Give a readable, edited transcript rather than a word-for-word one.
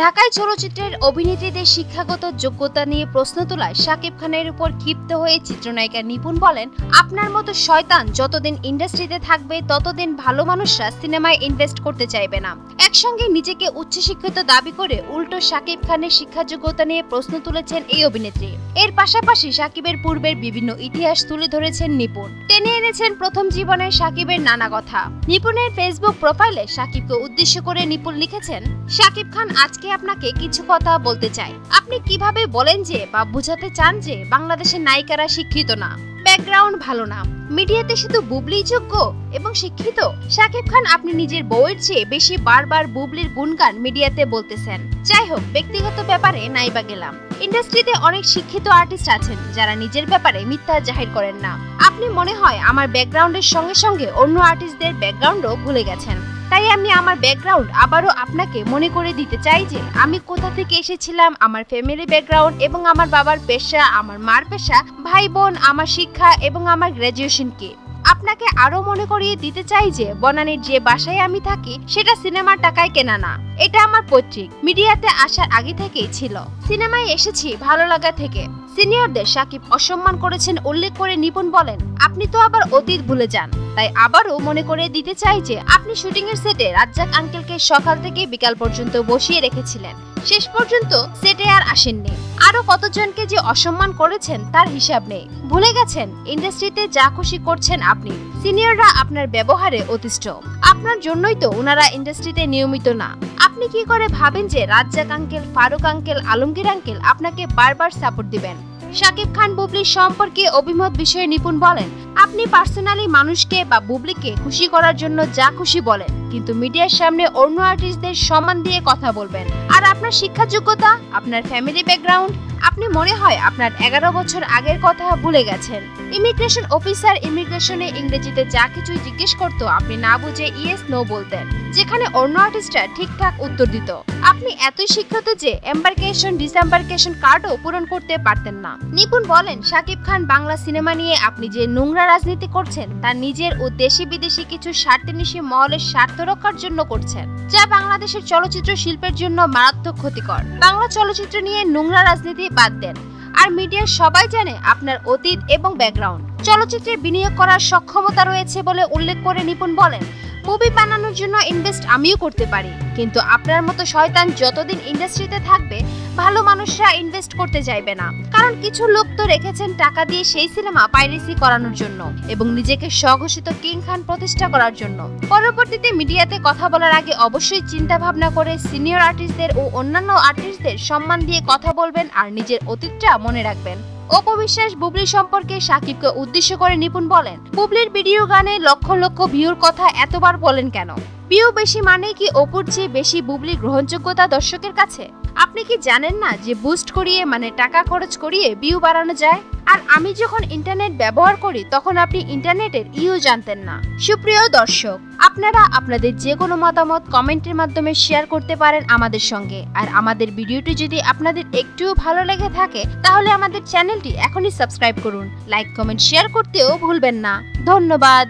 ঢাকায় চলচ্চিত্রের অভিনেত্রীদের শিক্ষাগত যোগ্যতা নিয়ে প্রশ্ন তোলায় শাকিব খানের উপর ক্ষিপ্ত হয়ে চিত্রনায়িকা নিপুণ বলেন, আপনার মতো শয়তান যতদিন ইন্ডাস্ট্রিতে থাকবে ততদিন ভালো মানুষরা সিনেমায় ইনভেস্ট করতে চাইবে না। একসঙ্গে নিজেকে উচ্চশিক্ষিত দাবি করে উল্টো শাকিব খানের শিক্ষাযোগ্যতা নিয়ে প্রশ্ন তুলেছেন এই অভিনেত্রী। এর পাশাপাশি শাকিবের পূর্বের বিভিন্ন ইতিহাস তুলে ধরেছেন নিপুণ। টেনে এনেছেন প্রথম জীবনের শাকিবের নানা কথা। নিপুণের ফেসবুক প্রোফাইলে শাকিবকে উদ্দেশ্য করে নিপুণ লিখেছেন, শাকিব খান আজকে আপনাকে কিছু কথা বলতে চাই। আপনি কিভাবে বলেন যে বা বোঝাতে চান যে বাংলাদেশের নায়িকারা শিক্ষিত না, ব্যাকগ্রাউন্ড ভালো না, মিডিয়াতে শুধু বুবলিই যোগ্য এবং শিক্ষিত? শাকিব খান আপনি নিজের বউয়ের চেয়ে বেশি বারবার বুবলির গুণগান মিডিয়াতে বলতেছেন। যাই হোক, ব্যক্তিগত ব্যাপারে নাইবা গেলাম। ইন্ডাস্ট্রিতে অনেক শিক্ষিত আর্টিস্ট আছেন যারা নিজের ব্যাপারে মিথ্যা জাহির করেন না। আপনি মনে হয় আমার ব্যাকগ্রাউন্ডের সঙ্গে সঙ্গে অন্য আর্টিস্টদের ব্যাকগ্রাউন্ডও ভুলে গেছেন। তাই আমি আমার ব্যাকগ্রাউন্ড আবারও আপনাকে মনে করে দিতে চাই যে আমি কোথা থেকে এসেছিলাম, আমার ফ্যামিলি ব্যাকগ্রাউন্ড এবং আমার বাবার পেশা, আমার মার পেশা, ভাই বোন, আমার শিক্ষা এবং আমার গ্র্যাজুয়েশন কি। আপনাকে আরো মনে করিয়ে দিতে চাই যে বনানীর যে বাসায় আমি থাকি সেটা সিনেমার টাকায় কেনা না, এটা আমার পৈতৃক। মিডিয়াতে আসার আগে থেকেই ছিল। সিনেমায় এসেছি ভালো লাগা থেকে। সিনিয়রদের শাকিব অসম্মান করেছেন উল্লেখ করে নিপুণ বলেন, আপনি তো আবার অতীত ভুলে যান। তাই আবারও মনে করে দিতে চাই যে আপনি শুটিং এর সেটে রাজ্জাক আঙ্কেলকে সকাল থেকে বিকাল পর্যন্ত বসিয়ে রেখেছিলেন, শেষ পর্যন্ত সেটে আর আসেননি। আরো কতজনকে যে অসম্মান করেছেন তার হিসাব নেই। ভুলে গেছেন ইন্ডাস্ট্রিতে যা খুশি করছেন আপনি। সিনিয়ররা আপনার ব্যবহারে অতিষ্ঠ। আপনার জন্যই তো ওনারা ইন্ডাস্ট্রিতে নিয়মিত না। আপনি কি করে ভাবেন যে Razzak uncle, Faruk uncle, Alamgir uncle আপনাকে বারবার সাপোর্ট দিবেন? শাকিব খান বুবলির সম্পর্কে অভিমত বিষয়ে নিপুণ বলেন, আপনি পার্সোনালি মানুষকে বা বুবলিকে খুশি করার জন্য যা খুশি বলেন, কিন্তু মিডিয়ার সামনে অন্য আর্টিস্টদের সম্মান দিয়ে কথা বলবেন। আর আপনার শিক্ষা যোগ্যতা, আপনার ফ্যামিলি ব্যাকগ্রাউন্ড, আপনি মনে হয় আপনার 11 বছর আগের কথা ভুলে গেছেন। ইমিগ্রেশন অফিসার ইমিগ্রেশনে ইংরেজিতে যা কিছু জিজ্ঞেস করতো আপনি না বুঝে ইয়েস নো বলতেন, যেখানে অন্য আর্টিস্টরা ঠিকঠাক উত্তর দিত। আপনি এতই শিক্ষিত যে এম্বার্কেশন ডিসএম্বার্কেশন কার্ডও পূরণ করতে পারতেন না। নিপুণ বলেন, শাকিব খান বাংলা সিনেমা নিয়ে আপনি যে নোংরা রাজনীতি করছেন তা নিজের ও দেশি বিদেশি কিছু স্বার্থনিশী মহলের স্বার্থ রক্ষার জন্য করছেন, যা বাংলাদেশের চলচ্চিত্র শিল্পের জন্য মারাত্মক ক্ষতিকর। বাংলা চলচ্চিত্র নিয়ে নোংরা রাজনীতি বাদ দেন। আর মিডিয়ার সবাই জানে আপনার অতীত এবং ব্যাকগ্রাউন্ড। চলচ্চিত্রে বিনিয়োগ করার সক্ষমতা রয়েছে বলে উল্লেখ করে নিপুণ বলেন, মুভি বানানোর জন্য ইনভেস্ট আমিও করতে পারি, কিন্তু আপনার মতো শয়তান যতদিন ইন্ডাস্ট্রিতে থাকবে ভালো মানুষরা ইনভেস্ট করতে চাইবে না। কারণ কিছু লোক তো রেখেছেন টাকা দিয়ে সেই সিনেমা পাইরেসি করানোর জন্য এবং নিজেকে স্বঘোষিত কিং খান প্রতিষ্ঠা করার জন্য। পরবর্তীতে মিডিয়াতে কথা বলার আগে অবশ্যই চিন্তা ভাবনা করে সিনিয়র আর্টিস্টদের ও অন্যান্য আর্টিস্টদের সম্মান দিয়ে কথা বলবেন আর নিজের অতীতটা মনে রাখবেন। অপবিশ্বাস বুবলি সম্পর্কে শাকিবকে উদ্দেশ্য করে নিপুণ বলেন, বুবলির ভিডিও গানে লক্ষ লক্ষ ভিউর কথা এতবার বলেন কেন? ভিউ বেশি মানে কি অপুর চেয়ে বেশি বুবলির গ্রহণযোগ্যতা দর্শকের কাছে? আপনি কি জানেন না যে বুস্ট করিয়ে মানে টাকা খরচ করিয়ে ভিউ বাড়ানো যায়? আর আমি যখন ইন্টারনেট ব্যবহার করি তখন আপনি ইন্টারনেটের জানতেন না। সুপ্রিয় দর্শক, আপনারা আপনাদের যে কোনো মতামত কমেন্টের মাধ্যমে শেয়ার করতে পারেন আমাদের সঙ্গে। আর আমাদের ভিডিওটি যদি আপনাদের একটুও ভালো লেগে থাকে তাহলে আমাদের চ্যানেলটি এখনই সাবস্ক্রাইব করুন। লাইক, কমেন্ট, শেয়ার করতেও ভুলবেন না। ধন্যবাদ।